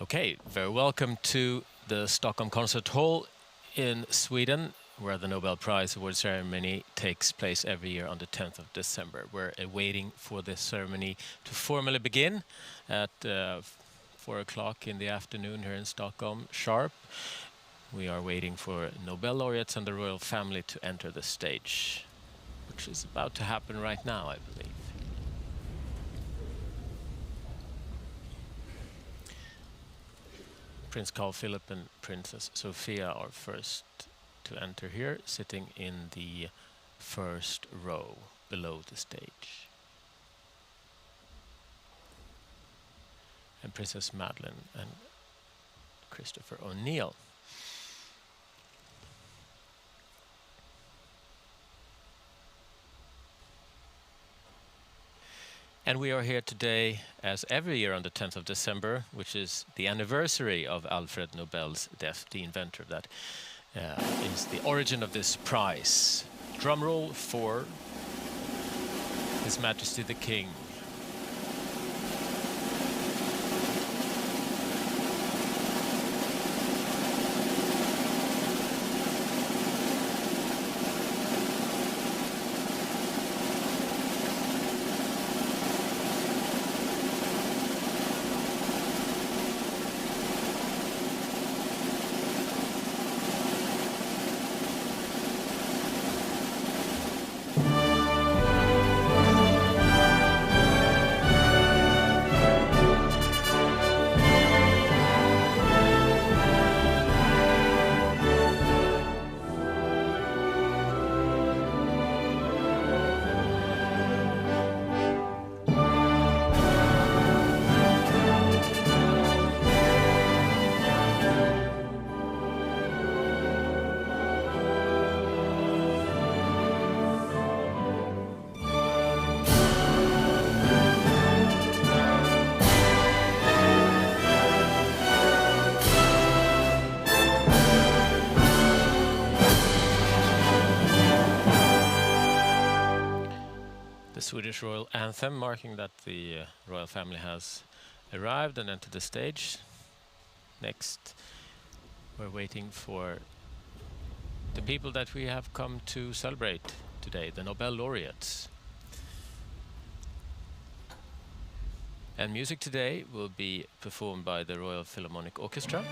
Okay, very welcome to the Stockholm Concert Hall in Sweden, where the Nobel Prize award ceremony takes place every year on the 10th of December. We're waiting for this ceremony to formally begin at 4 o'clock in the afternoon here in Stockholm, sharp. We are waiting for Nobel laureates and the royal family to enter the stage, which is about to happen right now, I believe. Prince Carl Philip and Princess Sophia are first to enter here, sitting in the first row below the stage. And Princess Madeleine and Christopher O'Neill. And we are here today, as every year on the 10th of December, which is the anniversary of Alfred Nobel's death, the inventor of that is the origin of this prize. Drum roll for His Majesty the King. Swedish royal anthem, marking that the royal family has arrived and entered the stage. Next, we're waiting for the people that we have come to celebrate today, the Nobel laureates. And music today will be performed by the Royal Philharmonic Orchestra.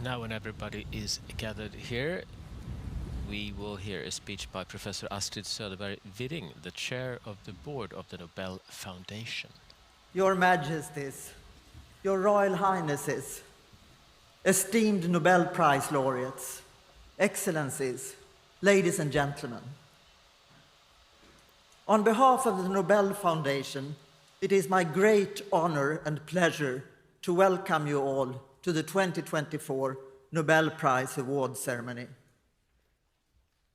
Now, when everybody is gathered here, we will hear a speech by Professor Astrid Söderberg Wirring, the chair of the board of the Nobel Foundation. Your Majesties, Your Royal Highnesses, esteemed Nobel Prize laureates, Excellencies, ladies and gentlemen. On behalf of the Nobel Foundation, it is my great honor and pleasure to welcome you all to the 2024 Nobel Prize award ceremony.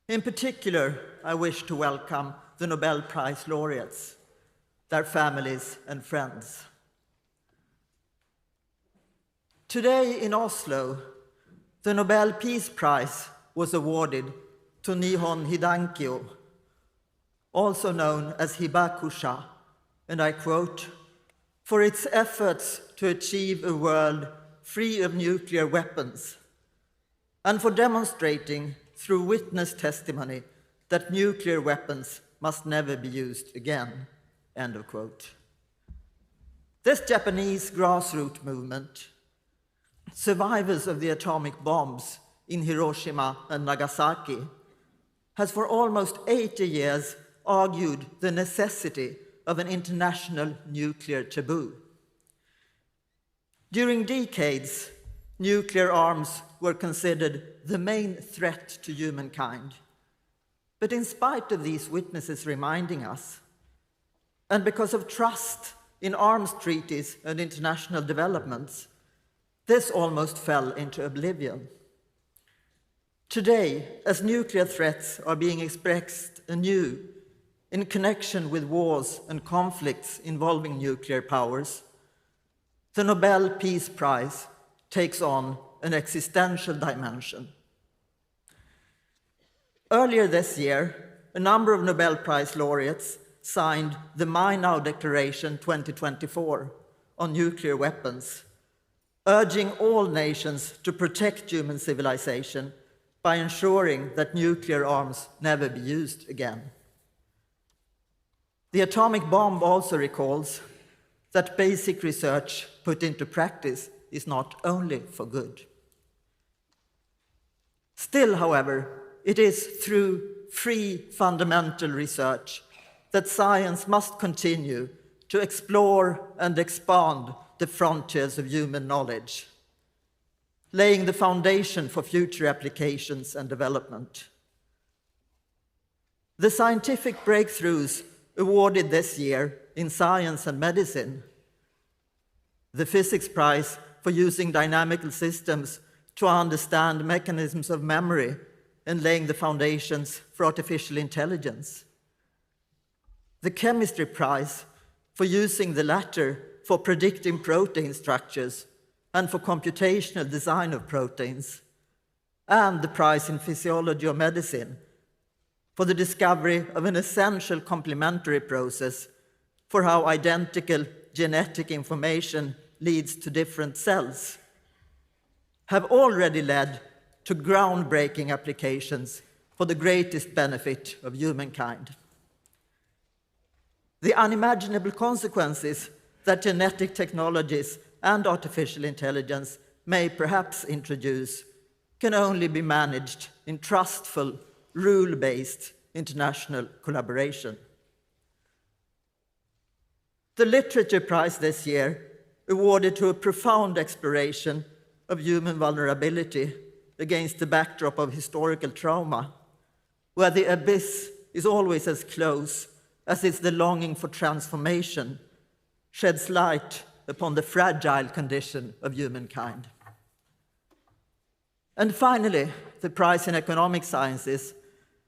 In particular, I wish to welcome the Nobel Prize laureates, their families and friends. Today in Oslo, the Nobel Peace Prize was awarded to Nihon Hidankyo, also known as Hibakusha, and I quote, "for its efforts to achieve a world free of nuclear weapons, and for demonstrating through witness testimony that nuclear weapons must never be used again," end of quote. This Japanese grassroots movement, survivors of the atomic bombs in Hiroshima and Nagasaki, has for almost 80 years argued the necessity of an international nuclear taboo. During decades, nuclear arms were considered the main threat to humankind. But in spite of these witnesses reminding us, and because of trust in arms treaties and international developments, this almost fell into oblivion. Today, as nuclear threats are being expressed anew in connection with wars and conflicts involving nuclear powers, the Nobel Peace Prize takes on an existential dimension. Earlier this year, a number of Nobel Prize laureates signed the Mainau Declaration 2024 on nuclear weapons, urging all nations to protect human civilization by ensuring that nuclear arms never be used again. The atomic bomb also recalls that basic research put into practice is not only for good. Still, however, it is through free fundamental research that science must continue to explore and expand the frontiers of human knowledge, laying the foundation for future applications and development. The scientific breakthroughs awarded this year in science and medicine, the Physics Prize for using dynamical systems to understand mechanisms of memory and laying the foundations for artificial intelligence, the Chemistry Prize for using the latter for predicting protein structures and for computational design of proteins, and the prize in Physiology or Medicine for the discovery of an essential complementary process for how identical genetic information leads to different cells, have already led to groundbreaking applications for the greatest benefit of humankind. The unimaginable consequences that genetic technologies and artificial intelligence may perhaps introduce can only be managed in trustful, rule-based international collaboration. The Literature Prize this year, awarded to a profound exploration of human vulnerability against the backdrop of historical trauma, where the abyss is always as close as is the longing for transformation, sheds light upon the fragile condition of humankind. And finally, the prize in economic sciences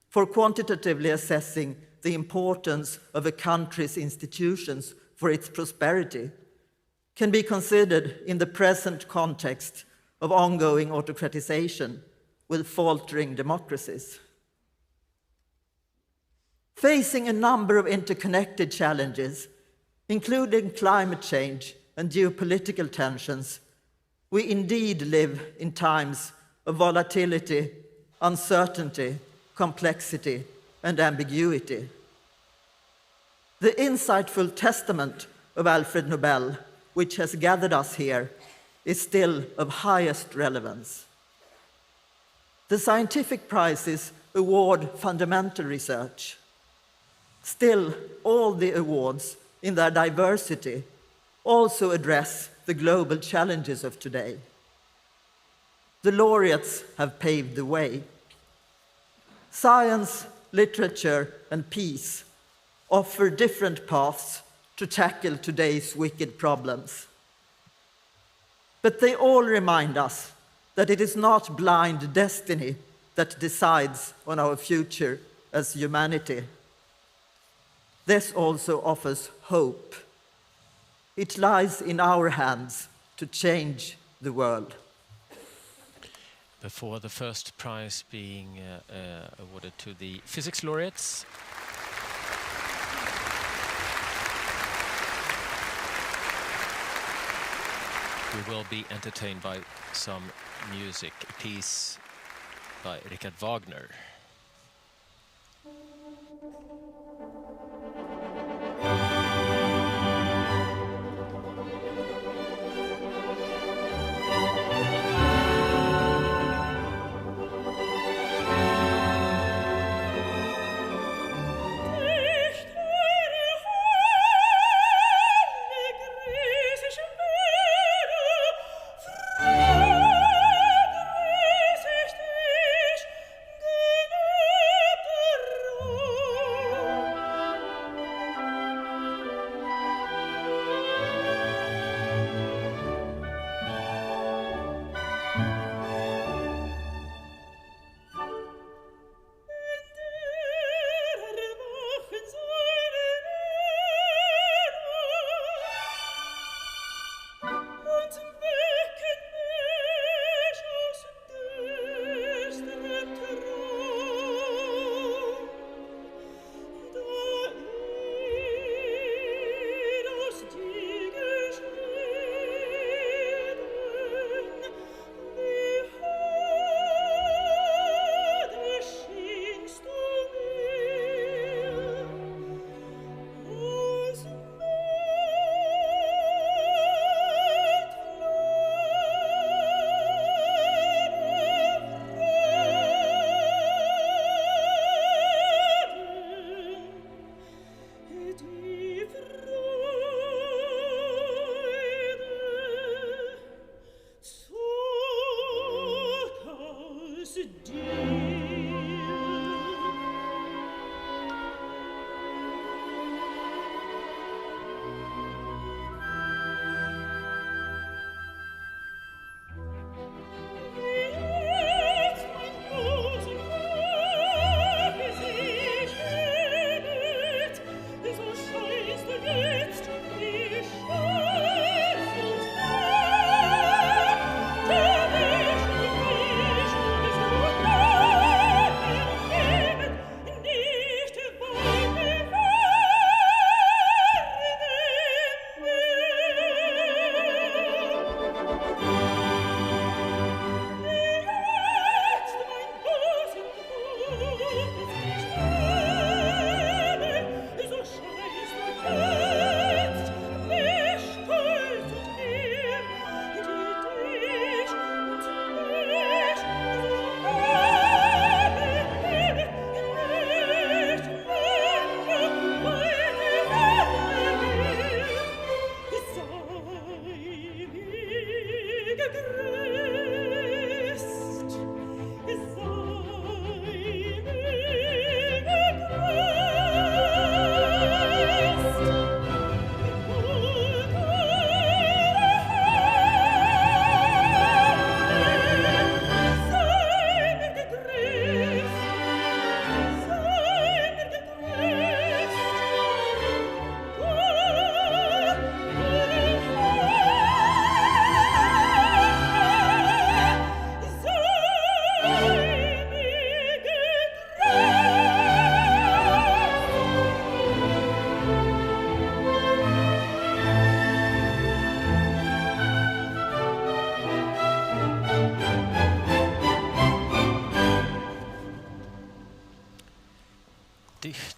for quantitatively assessing the importance of a country's institutions for its prosperity can be considered in the present context of ongoing autocratization with faltering democracies. Facing a number of interconnected challenges, including climate change and geopolitical tensions, we indeed live in times of volatility, uncertainty, complexity, and ambiguity. The insightful testament of Alfred Nobel, which has gathered us here, is still of highest relevance. The scientific prizes award fundamental research. Still, all the awards, in their diversity, also address the global challenges of today. The laureates have paved the way. Science, literature, and peace offer different paths to tackle today's wicked problems. But they all remind us that it is not blind destiny that decides on our future as humanity. This also offers hope. It lies in our hands to change the world. Before the first prize being awarded to the physics laureates, we will be entertained by some music, a piece by Richard Wagner.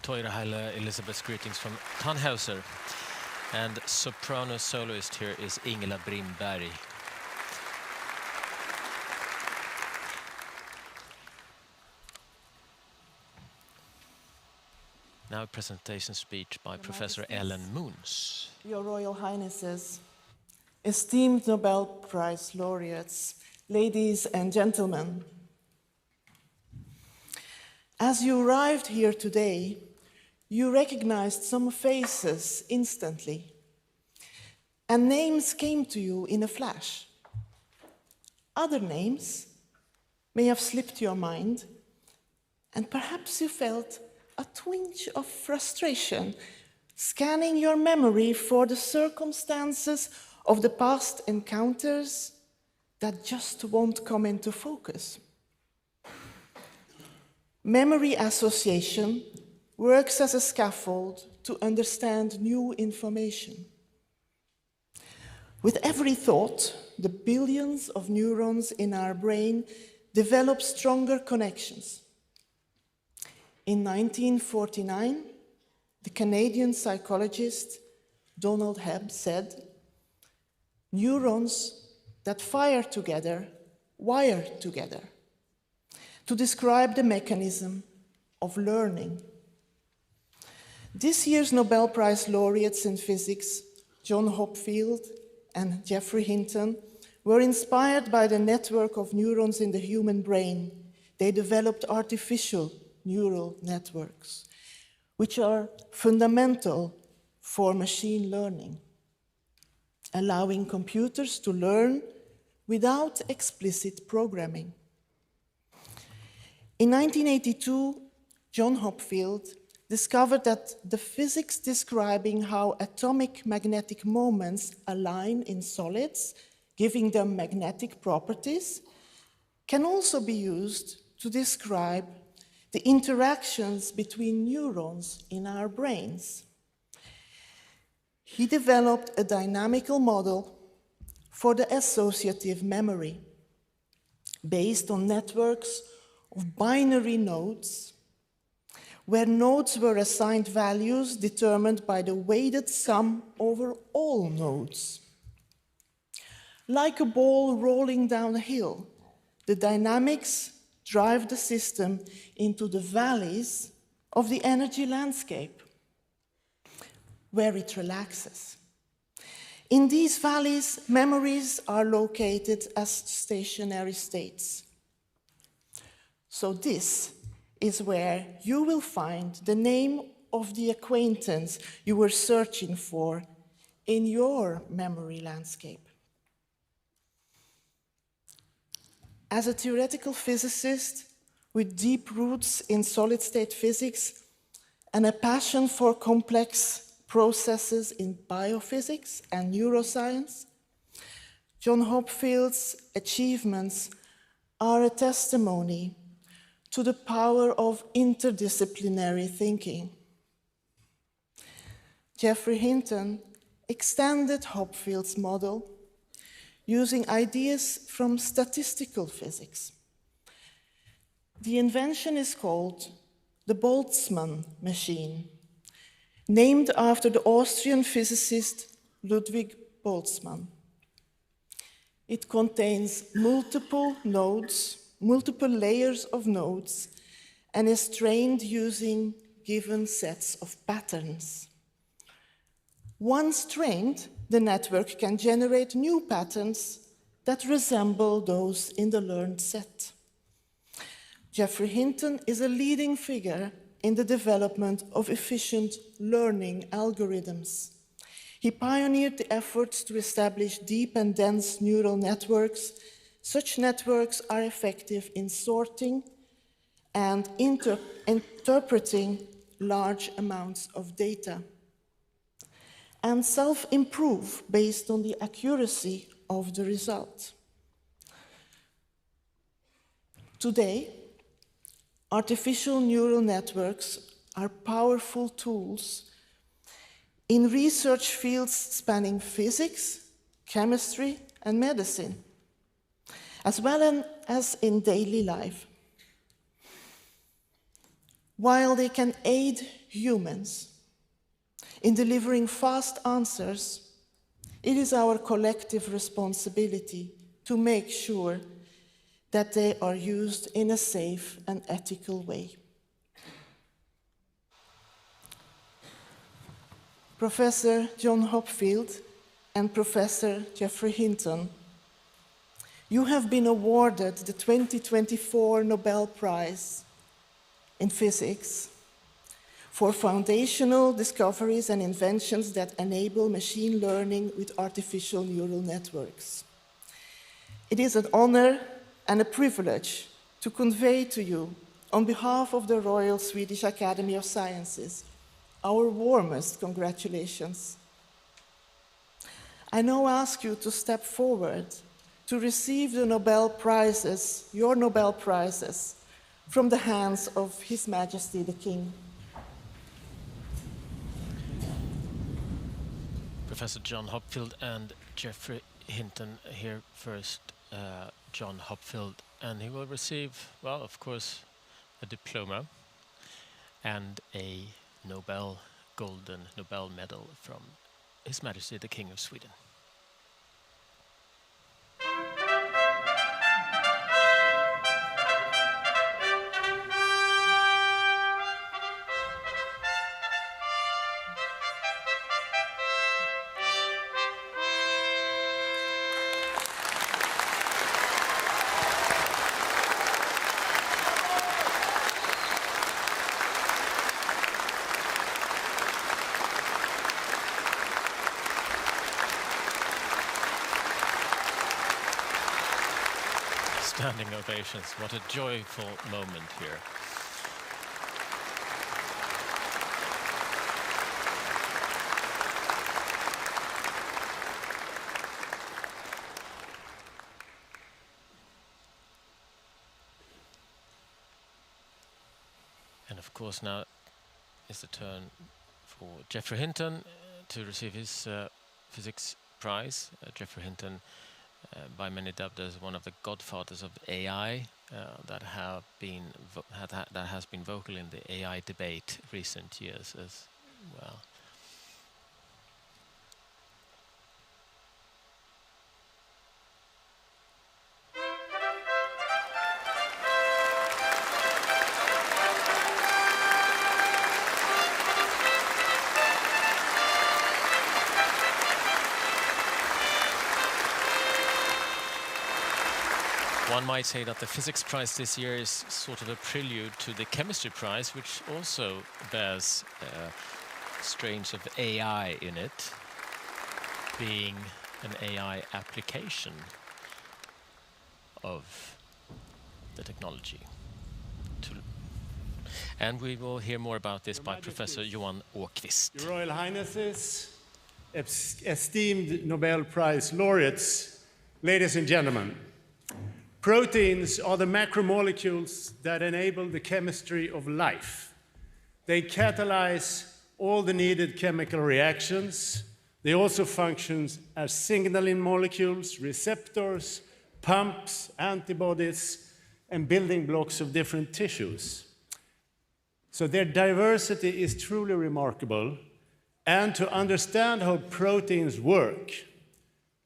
Teure Heile Elizabeth's greetings from Tannhäuser. And soprano soloist here is Ingela Brimberg. now a presentation speech by Your Professor Majesties, Ellen Moons. Your Royal Highnesses, esteemed Nobel Prize laureates, ladies and gentlemen. As you arrived here today, you recognized some faces instantly, and names came to you in a flash. Other names may have slipped your mind, and perhaps you felt a twinge of frustration, scanning your memory for the circumstances of the past encounters that just won't come into focus. Memory association works as a scaffold to understand new information. With every thought, the billions of neurons in our brain develop stronger connections. In 1949, the Canadian psychologist Donald Hebb said, "Neurons that fire together, wire together," to describe the mechanism of learning. This year's Nobel Prize laureates in physics, John Hopfield and Geoffrey Hinton, were inspired by the network of neurons in the human brain. They developed artificial neural networks, which are fundamental for machine learning, allowing computers to learn without explicit programming. In 1982, John Hopfield discovered that the physics describing how atomic magnetic moments align in solids, giving them magnetic properties, can also be used to describe the interactions between neurons in our brains. He developed a dynamical model for the associative memory based on networks of binary nodes, where nodes were assigned values determined by the weighted sum over all nodes. Like a ball rolling down a hill, the dynamics drive the system into the valleys of the energy landscape, where it relaxes. In these valleys, memories are located as stationary states. So this is where you will find the name of the acquaintance you were searching for in your memory landscape. As a theoretical physicist with deep roots in solid-state physics and a passion for complex processes in biophysics and neuroscience, John Hopfield's achievements are a testimony to the power of interdisciplinary thinking. Geoffrey Hinton extended Hopfield's model using ideas from statistical physics. The invention is called the Boltzmann machine, named after the Austrian physicist Ludwig Boltzmann. It contains multiple layers of nodes, and is trained using given sets of patterns. Once trained, the network can generate new patterns that resemble those in the learned set. Geoffrey Hinton is a leading figure in the development of efficient learning algorithms. He pioneered the efforts to establish deep and dense neural networks. Such networks are effective in sorting and interpreting large amounts of data, and self-improve based on the accuracy of the result. Today, artificial neural networks are powerful tools in research fields spanning physics, chemistry, and medicine, as well as in daily life. While they can aid humans in delivering fast answers, it is our collective responsibility to make sure that they are used in a safe and ethical way. Professor John Hopfield and Professor Geoffrey Hinton. You have been awarded the 2024 Nobel Prize in Physics for foundational discoveries and inventions that enable machine learning with artificial neural networks. It is an honor and a privilege to convey to you, on behalf of the Royal Swedish Academy of Sciences, our warmest congratulations. I now ask you to step forward to receive the Nobel Prizes, your Nobel Prizes, from the hands of His Majesty the King. Professor John Hopfield and Geoffrey Hinton here first. John Hopfield, and he will receive, well, of course, a diploma and a Golden Nobel Medal from His Majesty the King of Sweden. Standing ovations. What a joyful moment here. And of course now is the turn for Geoffrey Hinton to receive his physics prize. Geoffrey Hinton, by many dubbed as one of the godfathers of AI, that has been vocal in the AI debate recent years as well. One might say that the physics prize this year is sort of a prelude to the chemistry prize, which also bears strains of AI in it, being an AI application of the technology. And we will hear more about this by Professor Johan Åkvist. Your Royal Highnesses, esteemed Nobel Prize laureates, ladies and gentlemen. Proteins are the macromolecules that enable the chemistry of life. They catalyze all the needed chemical reactions. They also function as signaling molecules, receptors, pumps, antibodies, and building blocks of different tissues. So their diversity is truly remarkable. And to understand how proteins work,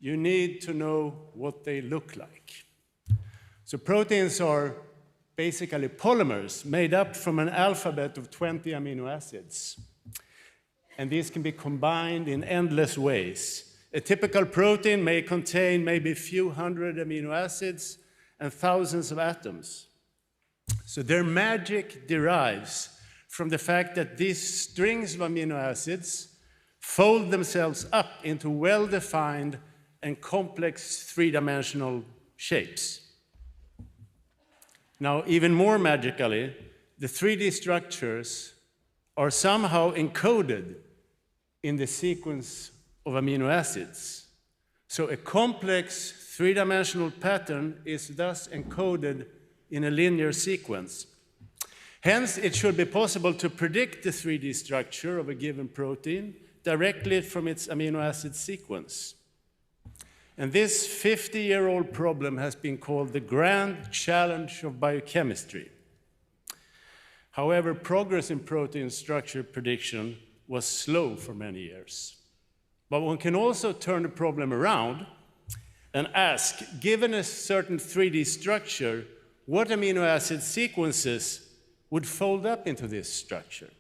you need to know what they look like. So proteins are basically polymers made up from an alphabet of 20 amino acids. And these can be combined in endless ways. A typical protein may contain maybe a few hundred amino acids and thousands of atoms. So their magic derives from the fact that these strings of amino acids fold themselves up into well-defined and complex three-dimensional shapes. Now, even more magically, the 3D structures are somehow encoded in the sequence of amino acids. So a complex three-dimensional pattern is thus encoded in a linear sequence. Hence, it should be possible to predict the 3D structure of a given protein directly from its amino acid sequence. And this 50-year-old problem has been called the grand challenge of biochemistry. However, progress in protein structure prediction was slow for many years. But one can also turn the problem around and ask, given a certain 3D structure, what amino acid sequences would fold up into this structure?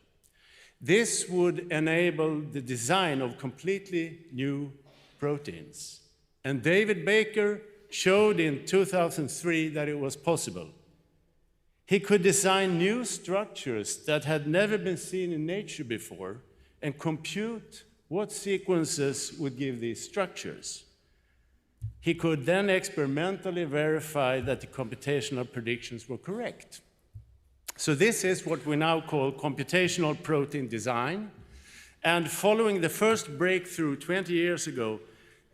This would enable the design of completely new proteins. And David Baker showed in 2003 that it was possible. He could design new structures that had never been seen in nature before and compute what sequences would give these structures. He could then experimentally verify that the computational predictions were correct. So this is what we now call computational protein design. And following the first breakthrough 20 years ago,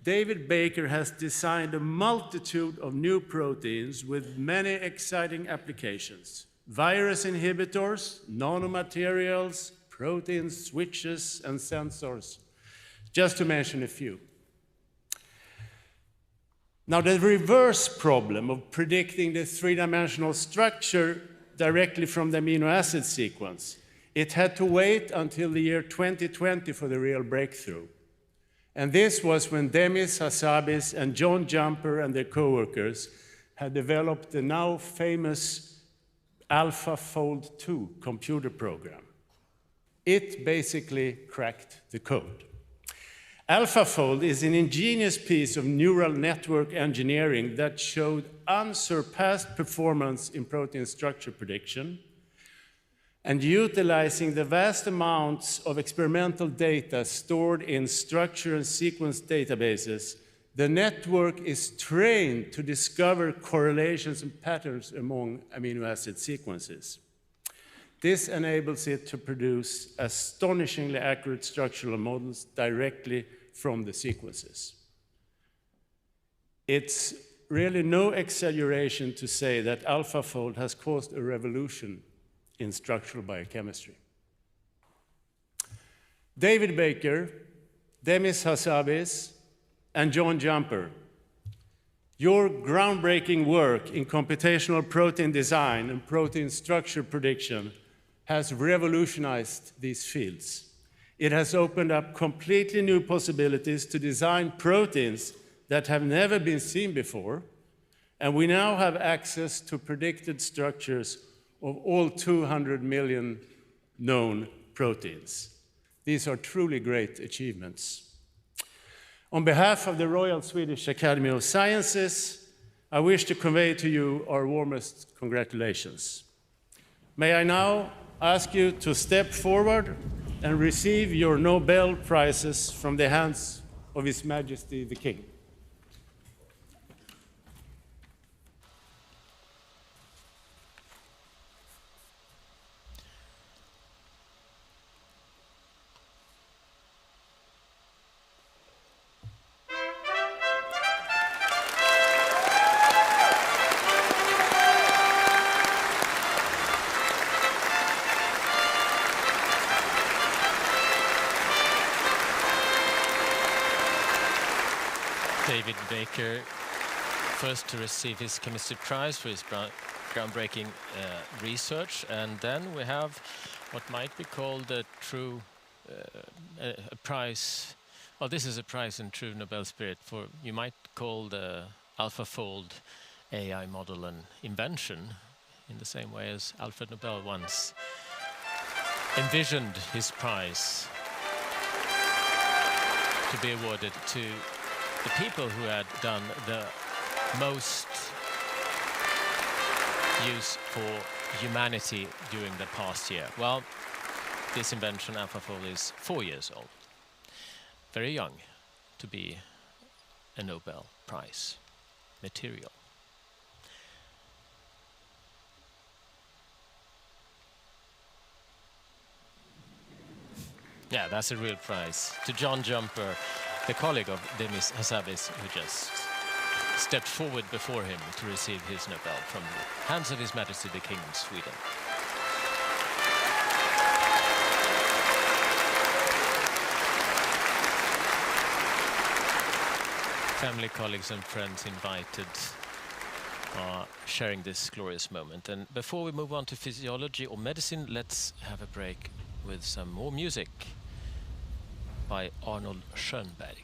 David Baker has designed a multitude of new proteins with many exciting applications. Virus inhibitors, nanomaterials, protein switches, and sensors, just to mention a few. Now, the reverse problem of predicting the three-dimensional structure directly from the amino acid sequence, it had to wait until the year 2020 for the real breakthrough. And this was when Demis Hassabis and John Jumper and their co-workers had developed the now famous AlphaFold 2 computer program. It basically cracked the code. AlphaFold is an ingenious piece of neural network engineering that showed unsurpassed performance in protein structure prediction. And utilizing the vast amounts of experimental data stored in structure and sequence databases, the network is trained to discover correlations and patterns among amino acid sequences. This enables it to produce astonishingly accurate structural models directly from the sequences. It's really no exaggeration to say that AlphaFold has caused a revolution in structural biochemistry. David Baker, Demis Hassabis, and John Jumper, your groundbreaking work in computational protein design and protein structure prediction has revolutionized these fields. It has opened up completely new possibilities to design proteins that have never been seen before, and we now have access to predicted structures of all 200 million known proteins. These are truly great achievements. On behalf of the Royal Swedish Academy of Sciences, I wish to convey to you our warmest congratulations. May I now ask you to step forward and receive your Nobel Prizes from the hands of His Majesty the King. David Baker, first to receive his chemistry prize for his groundbreaking research, and then we have what might be called a true a prize. Well, this is a prize in true Nobel spirit. For you might call the AlphaFold AI model an invention, in the same way as Alfred Nobel once envisioned his prize to be awarded to the people who had done the most use for humanity during the past year. Well, this invention, AlphaFold, is 4 years old. Very young to be a Nobel Prize material. Yeah, that's a real prize. To John Jumper, the colleague of Demis Hassabis, who just stepped forward before him to receive his Nobel from the hands of His Majesty the King of Sweden. Family, colleagues and friends invited are sharing this glorious moment. And before we move on to physiology or medicine, let's have a break with some more music by Arnold Schönberg.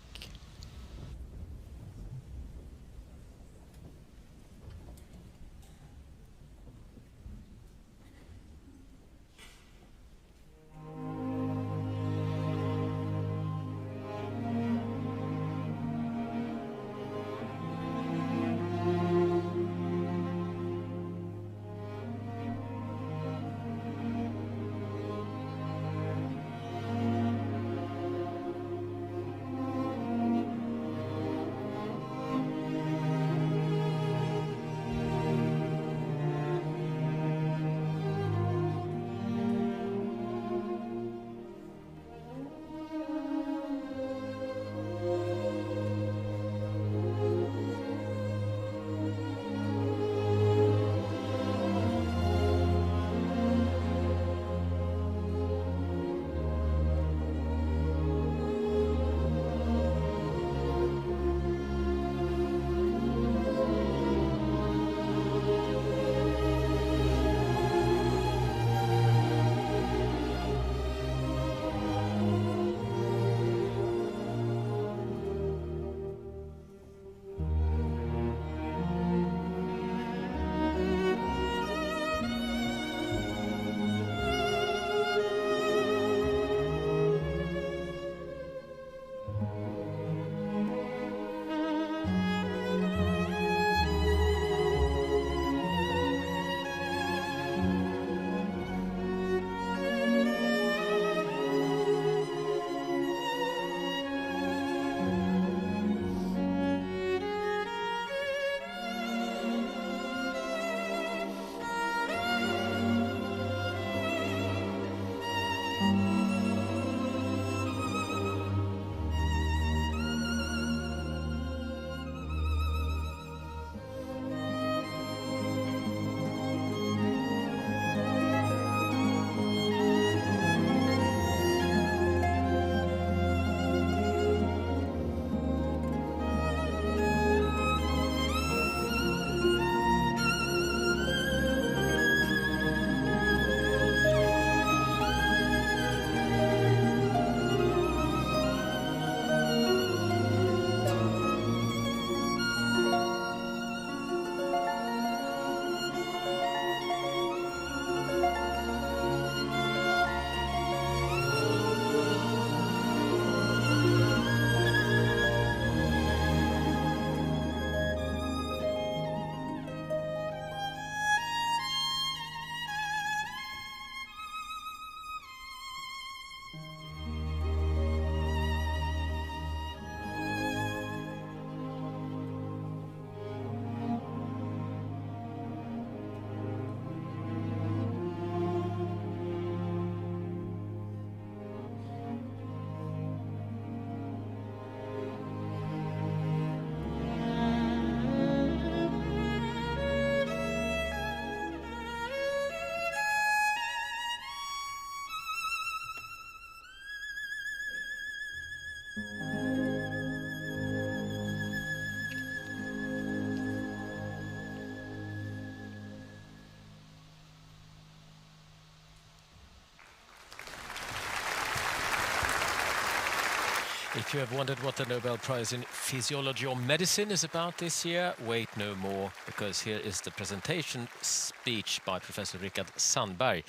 If you have wondered what the Nobel Prize in Physiology or Medicine is about this year, wait no more, because here is the presentation speech by Professor Richard Sandberg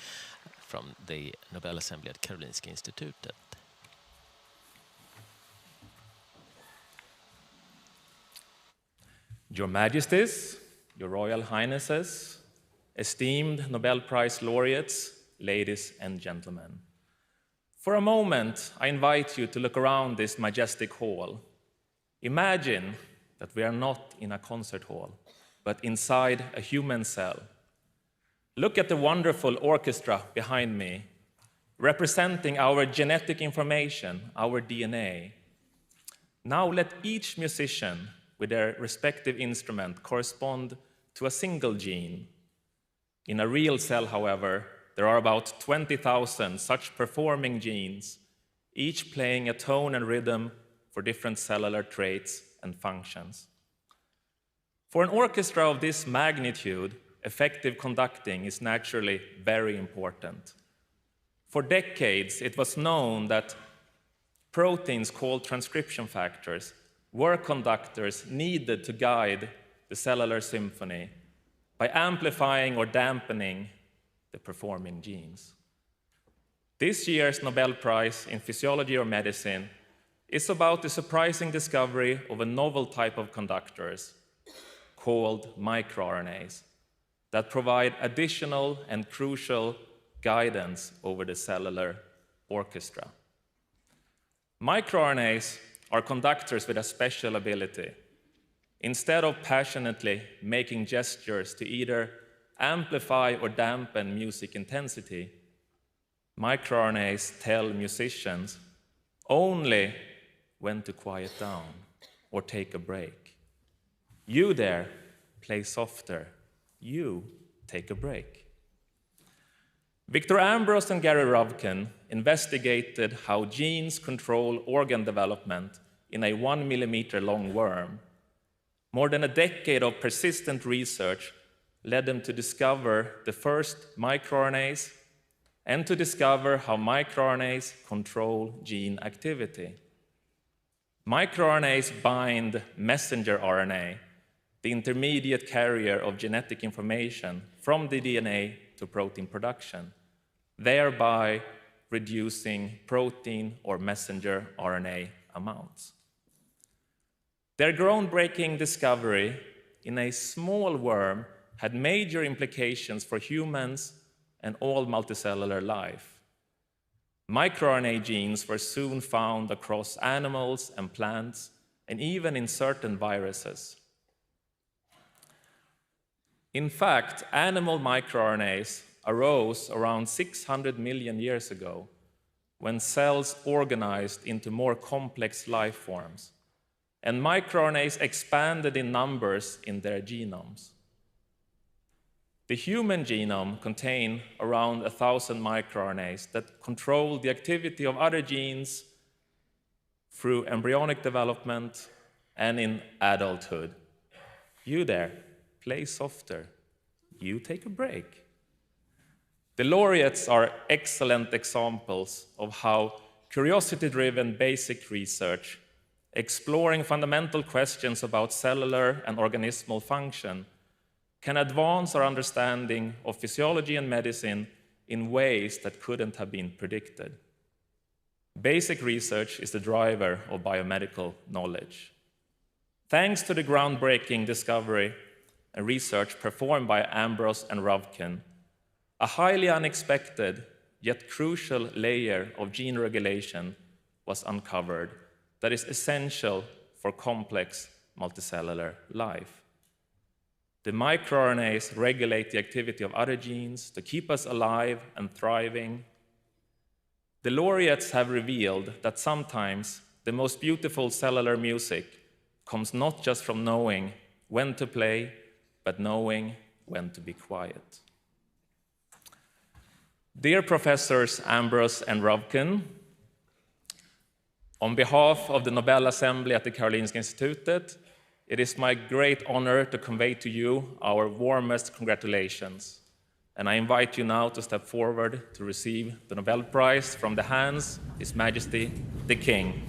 from the Nobel Assembly at Karolinska Institutet. Your Majesties, Your Royal Highnesses, esteemed Nobel Prize laureates, ladies and gentlemen. For a moment, I invite you to look around this majestic hall. Imagine that we are not in a concert hall, but inside a human cell. Look at the wonderful orchestra behind me, representing our genetic information, our DNA. Now let each musician with their respective instrument correspond to a single gene. In a real cell, however, there are about 20,000 such performing genes, each playing a tone and rhythm for different cellular traits and functions. For an orchestra of this magnitude, effective conducting is naturally very important. For decades, it was known that proteins called transcription factors were conductors needed to guide the cellular symphony by amplifying or dampening the performing genes. This year's Nobel Prize in Physiology or Medicine is about the surprising discovery of a novel type of conductors called microRNAs that provide additional and crucial guidance over the cellular orchestra. MicroRNAs are conductors with a special ability. Instead of passionately making gestures to either amplify or dampen music intensity, microRNAs tell musicians only when to quiet down or take a break. You there, play softer. You take a break. Victor Ambros and Gary Ruvkun investigated how genes control organ development in a 1 millimeter long worm. More than a decade of persistent research led them to discover the first microRNAs and to discover how microRNAs control gene activity. MicroRNAs bind messenger RNA, the intermediate carrier of genetic information from the DNA to protein production, thereby reducing protein or messenger RNA amounts. Their groundbreaking discovery in a small worm had major implications for humans and all multicellular life. MicroRNA genes were soon found across animals and plants, and even in certain viruses. In fact, animal microRNAs arose around 600 million years ago, when cells organized into more complex life forms, and microRNAs expanded in numbers in their genomes. The human genome contains around 1,000 microRNAs that control the activity of other genes through embryonic development and in adulthood. You there, play softer. You take a break. The laureates are excellent examples of how curiosity-driven basic research, exploring fundamental questions about cellular and organismal function, can advance our understanding of physiology and medicine in ways that couldn't have been predicted. Basic research is the driver of biomedical knowledge. Thanks to the groundbreaking discovery and research performed by Ambros and Ruvkun, a highly unexpected yet crucial layer of gene regulation was uncovered that is essential for complex multicellular life. The microRNAs regulate the activity of other genes to keep us alive and thriving. The laureates have revealed that sometimes the most beautiful cellular music comes not just from knowing when to play, but knowing when to be quiet. Dear Professors Ambros and Ruvkun, on behalf of the Nobel Assembly at the Karolinska Institutet, it is my great honor to convey to you our warmest congratulations. And I invite you now to step forward to receive the Nobel Prize from the hands of His Majesty the King.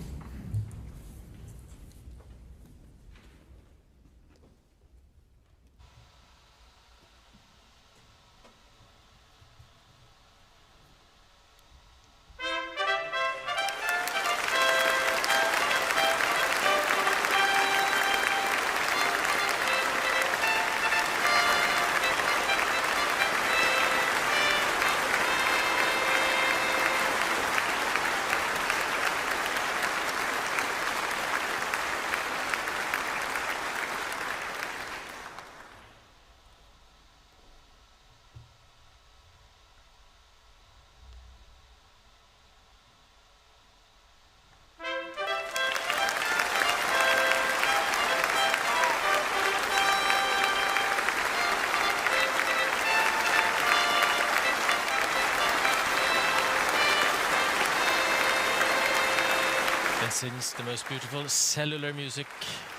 since the most beautiful cellular music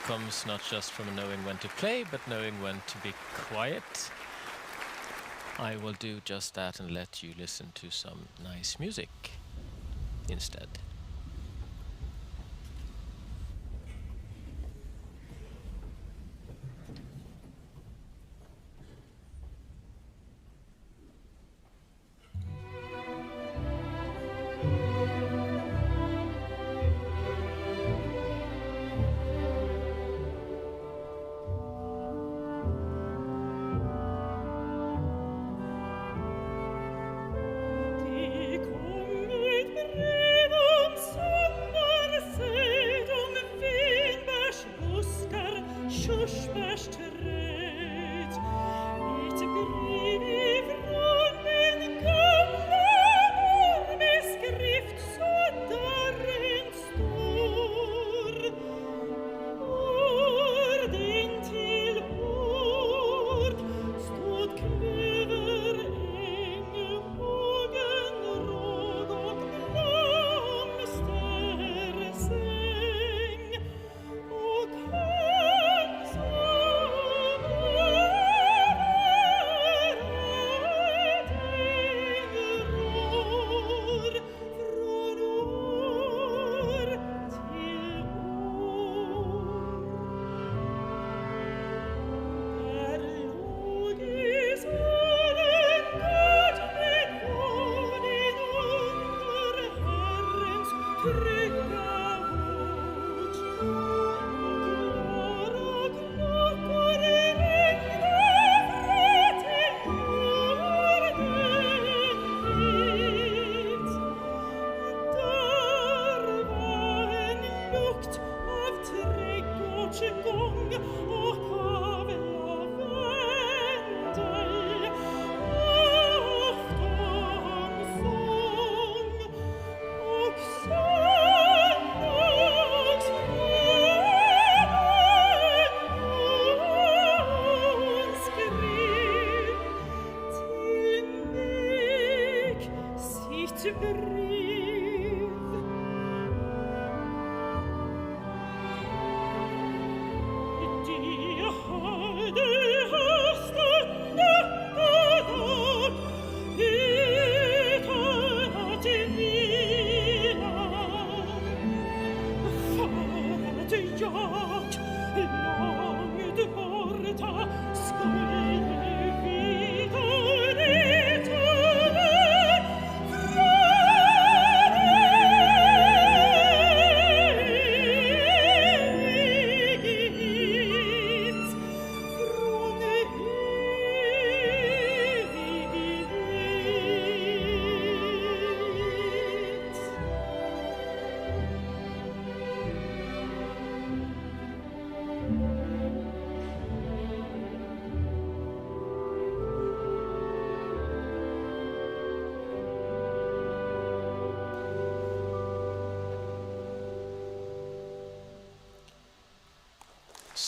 comes not just from knowing when to play, but knowing when to be quiet, I will do just that and let you listen to some nice music instead.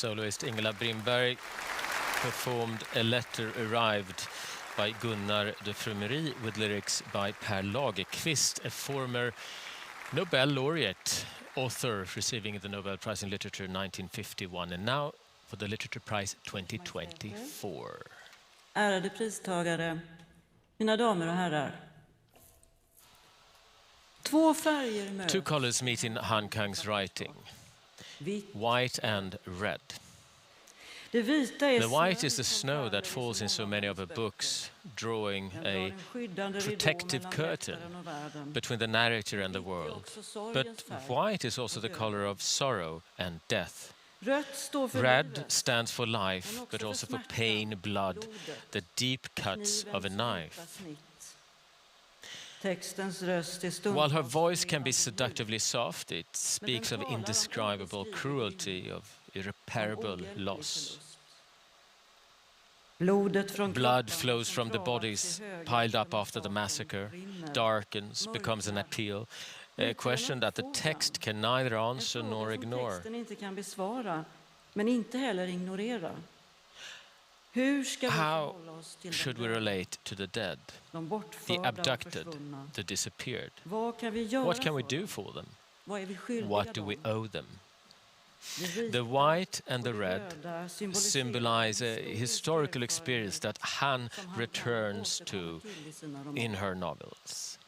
Soloist Ingela Brindberg performed A Letter Arrived by Gunnar de Frumery with lyrics by Per Lagerkvist, a former Nobel laureate, author receiving the Nobel Prize in Literature in 1951, and now for the Literature Prize 2024. Ärade pristagare, mina damer och herrar. Två färger möts. Two colors meet in Han Kang's writing, white and red. Det vita är The white is the snow that falls in so many of her books, drawing a protective curtain between the narrator and the world. But white is also the color of sorrow and death. Red stands for life, but also for pain, blood, the deep cuts of a knife. While her voice can be seductively soft, it speaks of indescribable cruelty, of irreparable loss. Blood flows from the bodies piled up after the massacre, darkens, becomes an appeal, a question that the text can neither answer nor ignore. How should we relate to the dead, the abducted, the disappeared? What can we do for them? Vad är vi skyldiga What do we dem? owe them? Det vita The white and the och det red röda symbolize a historisk historical erfarenhet experience that Han som han kan returns återkomma to till i sina romaner. in her novels.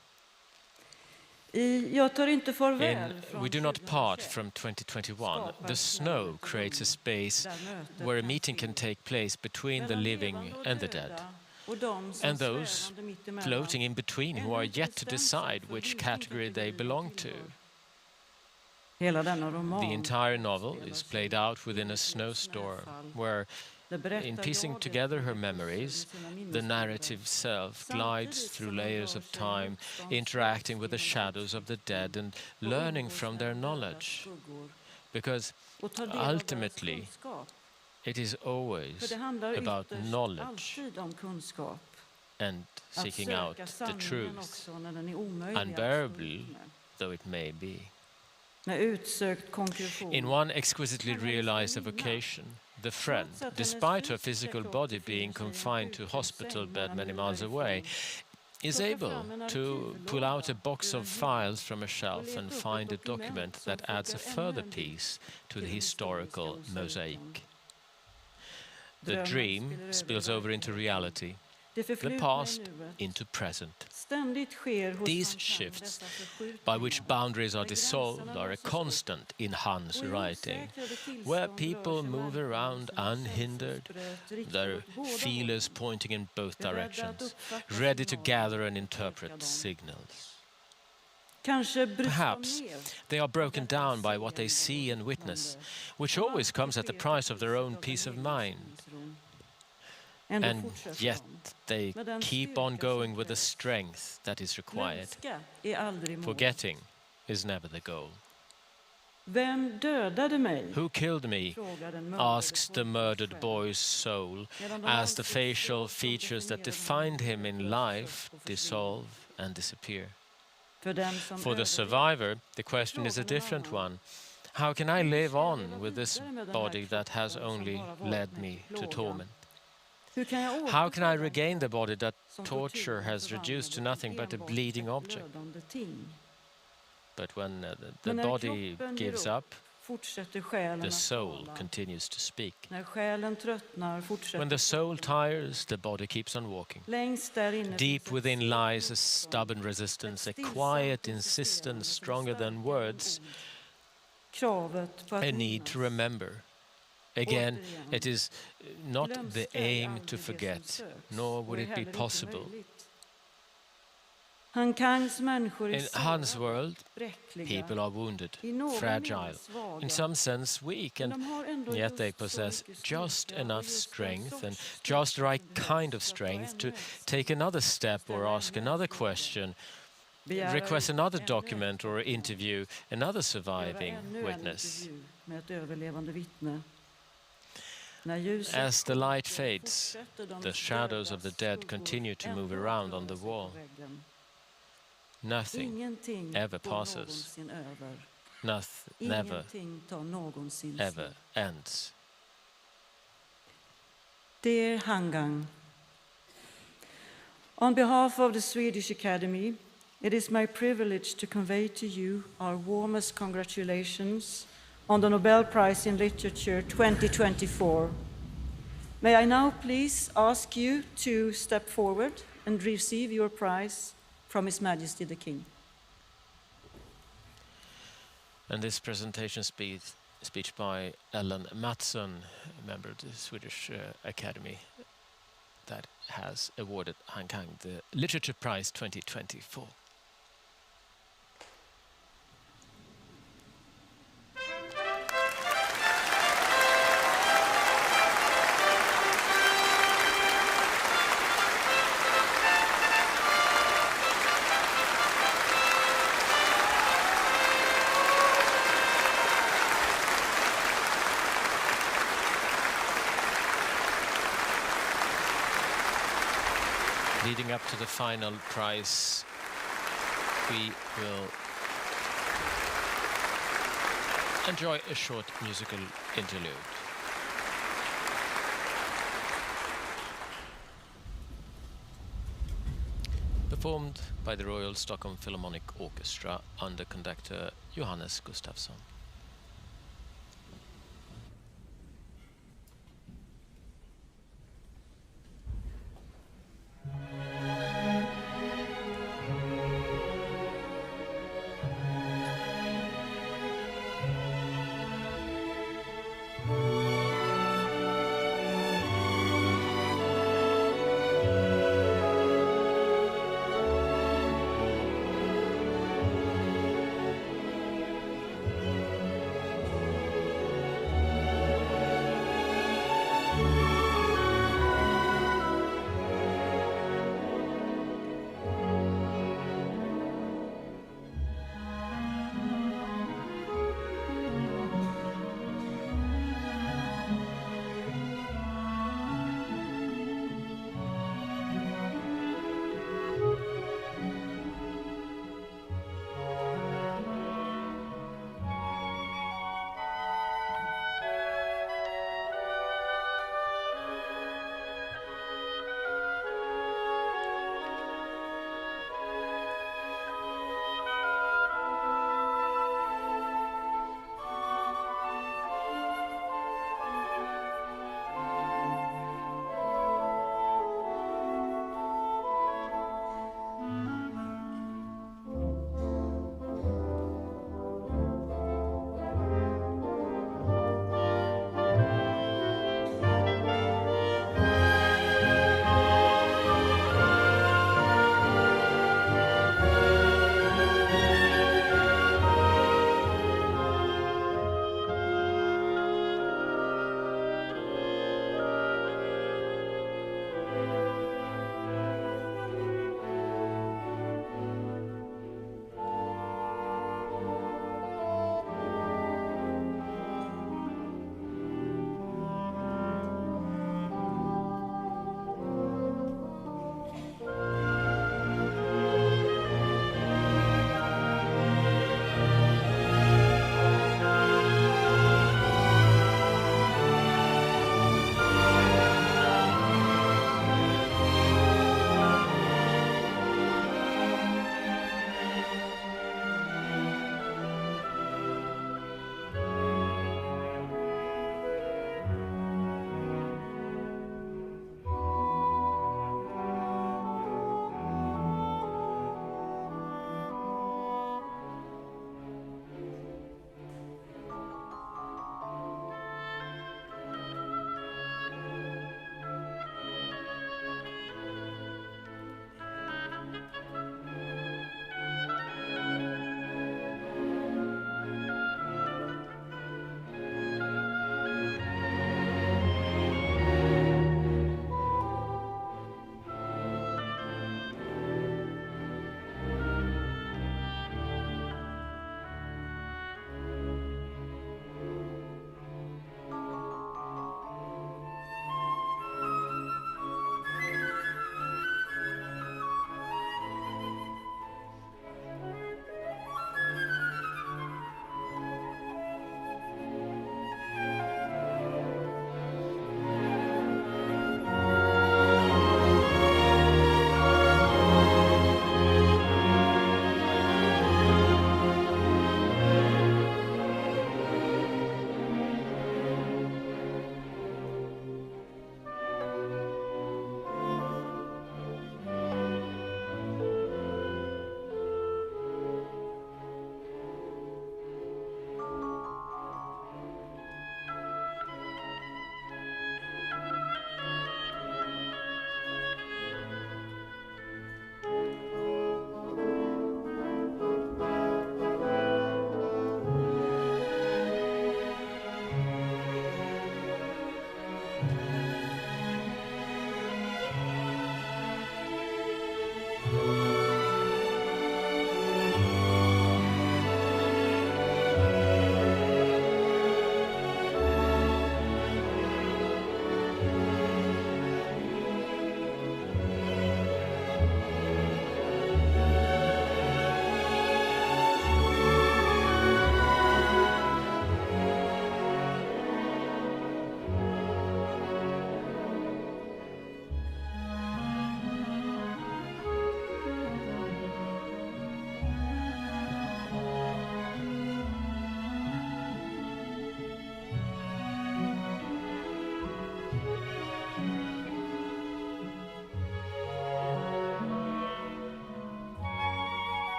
Jag tar inte farväl från We do not part 2021. from 2021. The snow creates a space where a meeting can take place between the living and the dead, and those floating in between who are yet to decide which category they belong to. Hela denna roman The entire novel is played out within a snowstorm where, in piecing together her memories, the narrative self glides through layers of time, interacting with the shadows of the dead and learning from their knowledge. Because ultimately, it is always about knowledge and seeking out the truth, unbearable though it may be. In one exquisitely realized evocation, the friend, despite her physical body being confined to a hospital bed many miles away, is able to pull out a box of files from a shelf and find a document that adds a further piece to the historical mosaic. The dream spills over into reality, the past into present. These shifts, by which boundaries are dissolved, are a constant in Han's writing, where people move around unhindered, their feelers pointing in both directions, ready to gather and interpret signals. Perhaps they are broken down by what they see and witness, which always comes at the price of their own peace of mind. And yet they keep on going with the strength that is required. Forgetting is never the goal. Who killed me? Asks the murdered boy's soul, as the facial features that defined him in life dissolve and disappear. For the survivor, the question is a different one. How can I live on with this body that has only led me to torment? How can I regain the body that torture has reduced to nothing but a bleeding object? But when the body gives up, the soul continues to speak. When the soul tires, the body keeps on walking. Deep within lies a stubborn resistance, a quiet insistence stronger than words, a need to remember. Again, it is not the aim to forget, nor would it be possible. In Hans world, people are wounded, fragile, in some sense weak, and yet they possess just enough strength and just the right kind of strength to take another step or ask another question, request another document or interview another surviving witness. As the light fades, the shadows of the dead continue to move around on the wall. Nothing ever passes. Never, ever ends. Dear Hangang, on behalf of the Swedish Academy, it is my privilege to convey to you our warmest congratulations on the Nobel Prize in Literature 2024. May I now please ask you to step forward and receive your prize from His Majesty the King. And this presentation speech by Ellen Mattsson, a member of the Swedish Academy, that has awarded Han Kang the Literature Prize 2024. Leading up to the final prize, we will enjoy a short musical interlude. Before performed by the Royal Stockholm Philharmonic Orchestra under conductor Johannes Gustafsson.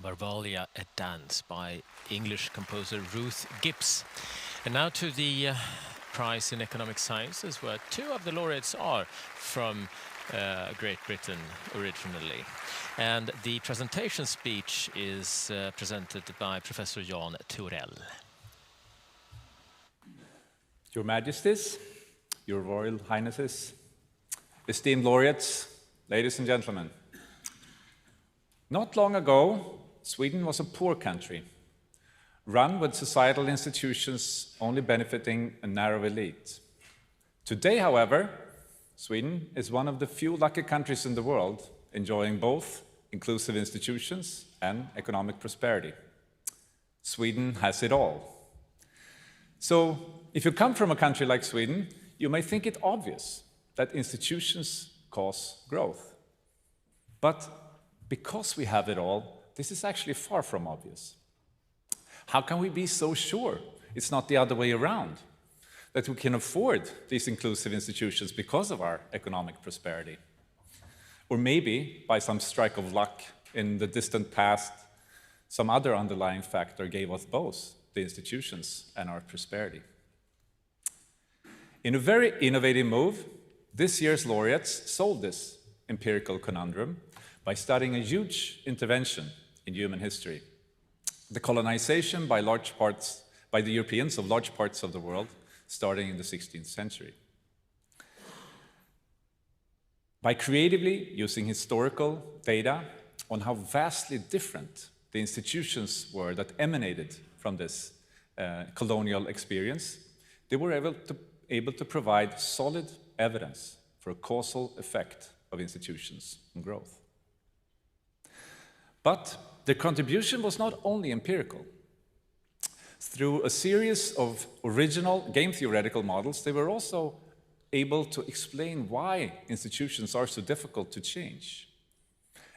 Varvalia, a Dance by English composer Ruth Gibbs. And now to the prize in economic sciences, where two of the laureates are from Great Britain originally. And the presentation speech is presented by Professor Jan Thorell. Your Majesties, Your Royal Highnesses, esteemed laureates, ladies and gentlemen. Not long ago, Sweden was a poor country, run with societal institutions only benefiting a narrow elite. Today, however, Sweden is one of the few lucky countries in the world enjoying both inclusive institutions and economic prosperity. Sweden has it all. So, if you come from a country like Sweden, you may think it obvious that institutions cause growth. But because we have it all, this is actually far from obvious. How can we be so sure it's not the other way around, that we can afford these inclusive institutions because of our economic prosperity? Or maybe, by some strike of luck in the distant past, some other underlying factor gave us both the institutions and our prosperity. In a very innovative move, this year's laureates solved this empirical conundrum by studying a huge intervention in human history, the colonization by the Europeans of large parts of the world, starting in the 16th century. By creatively using historical data on how vastly different the institutions were that emanated from this colonial experience, they were able to provide solid evidence for a causal effect of institutions on growth. But their contribution was not only empirical. Through a series of original game-theoretical models, they were also able to explain why institutions are so difficult to change.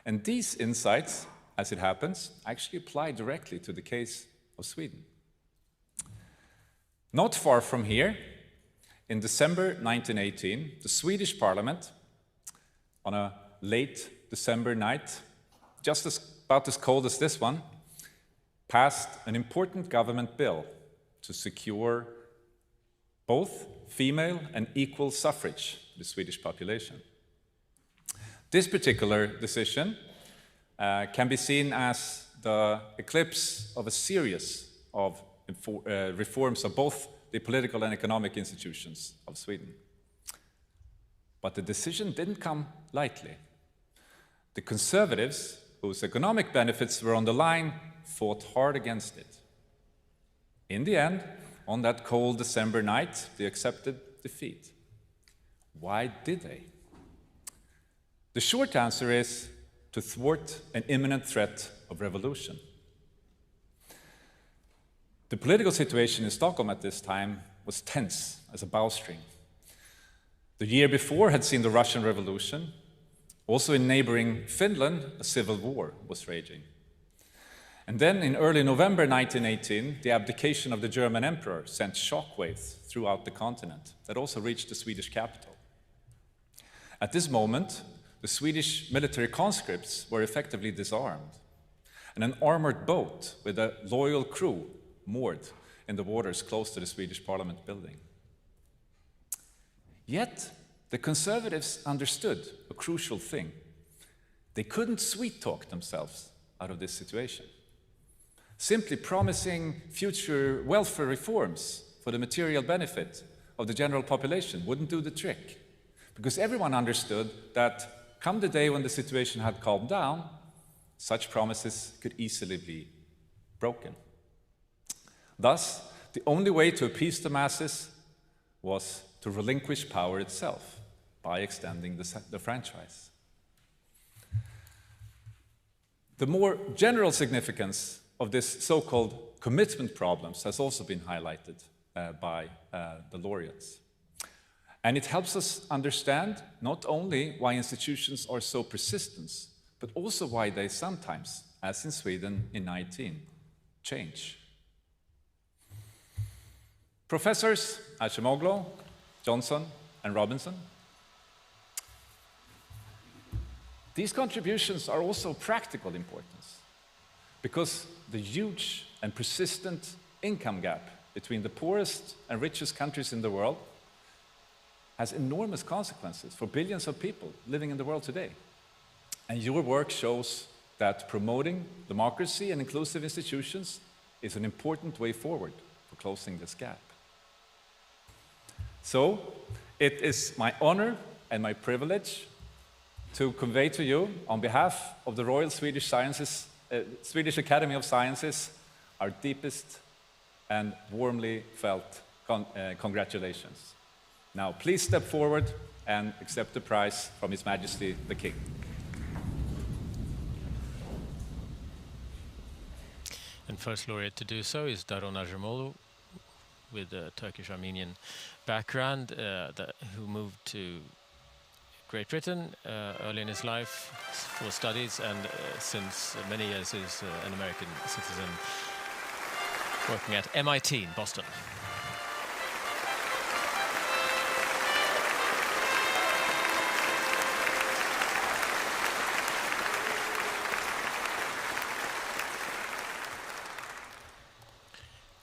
And these insights, as it happens, actually apply directly to the case of Sweden. Not far from here, in December 1918, the Swedish Parliament, on a late December night, about as cold as this one, passed an important government bill to secure both female and equal suffrage to the Swedish population. This particular decision can be seen as the eclipse of a series of reforms of both the political and economic institutions of Sweden. But the decision didn't come lightly. The conservatives, whose economic benefits were on the line, fought hard against it. In the end, on that cold December night, they accepted defeat. Why did they? The short answer is to thwart an imminent threat of revolution. The political situation in Stockholm at this time was tense as a bowstring. The year before had seen the Russian Revolution. Also in neighboring Finland, a civil war was raging. And then in early November 1918, the abdication of the German emperor sent shockwaves throughout the continent that also reached the Swedish capital. At this moment, the Swedish military conscripts were effectively disarmed, and an armored boat with a loyal crew moored in the waters close to the Swedish Parliament building. Yet, the conservatives understood a crucial thing. They couldn't sweet-talk themselves out of this situation. Simply promising future welfare reforms for the material benefit of the general population wouldn't do the trick, because everyone understood that come the day when the situation had calmed down, such promises could easily be broken. Thus, the only way to appease the masses was to relinquish power itself by extending the franchise. The more general significance of this so-called commitment problems has also been highlighted by the laureates. And it helps us understand not only why institutions are so persistent, but also why they sometimes, as in Sweden in 19, change. Professors Acemoglu, Johnson, and Robinson. These contributions are also of practical importance. because the huge and persistent income gap between the poorest and richest countries in the world has enormous consequences for billions of people living in the world today. And your work shows that promoting democracy and inclusive institutions is an important way forward for closing this gap. So, it is my honor and my privilege to convey to you, on behalf of the Royal Swedish Academy of Sciences, our deepest and warmly felt congratulations. Now, please step forward and accept the prize from His Majesty the King. And first laureate to do so is Daron Acemoglu, with a Turkish-Armenian background, who moved to Great Britain early in his life for studies, and since many years is an American citizen working at MIT in Boston.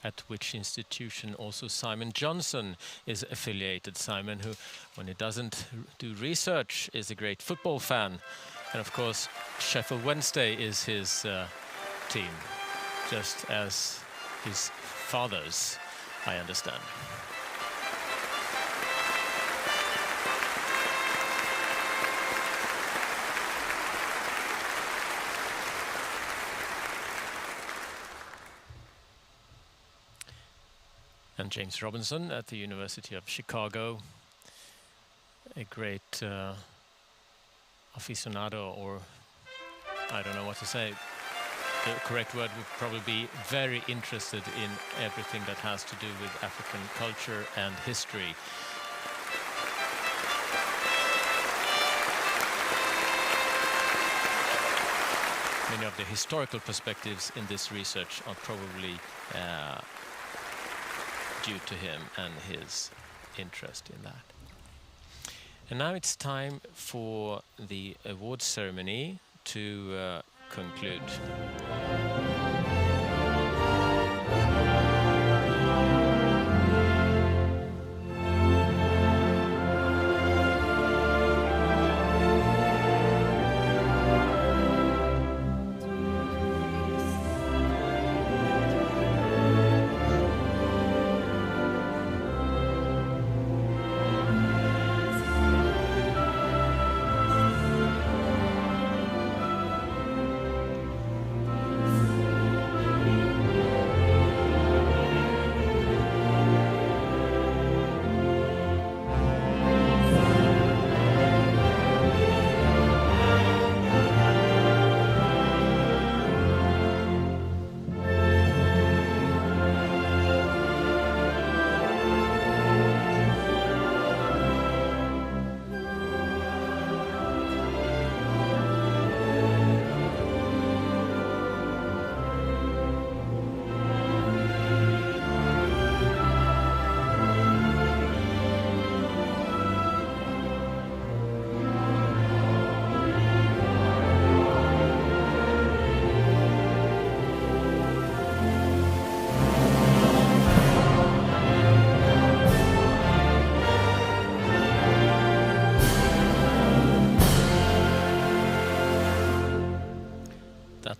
At which institution also Simon Johnson is affiliated. Simon, who, when he doesn't do research, is a great football fan. And of course, Sheffield Wednesday is his team, just as his father's, I understand. And James Robinson at the University of Chicago, a great aficionado, or I don't know what to say. The correct word would probably be very interested in everything that has to do with African culture and history. Many of the historical perspectives in this research are probably due to him and his interest in that. And now it's time for the awards ceremony to conclude.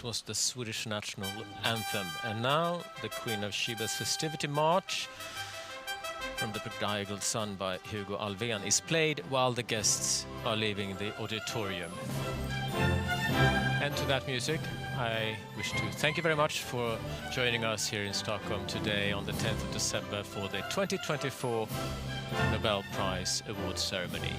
Was the Swedish national anthem. And now the Queen of Sheba's Festivity March from the Prodigal Son by Hugo Alfvén is played while the guests are leaving the auditorium. And to that music, I wish to thank you very much for joining us here in Stockholm today on the 10th of December for the 2024 Nobel Prize Awards ceremony.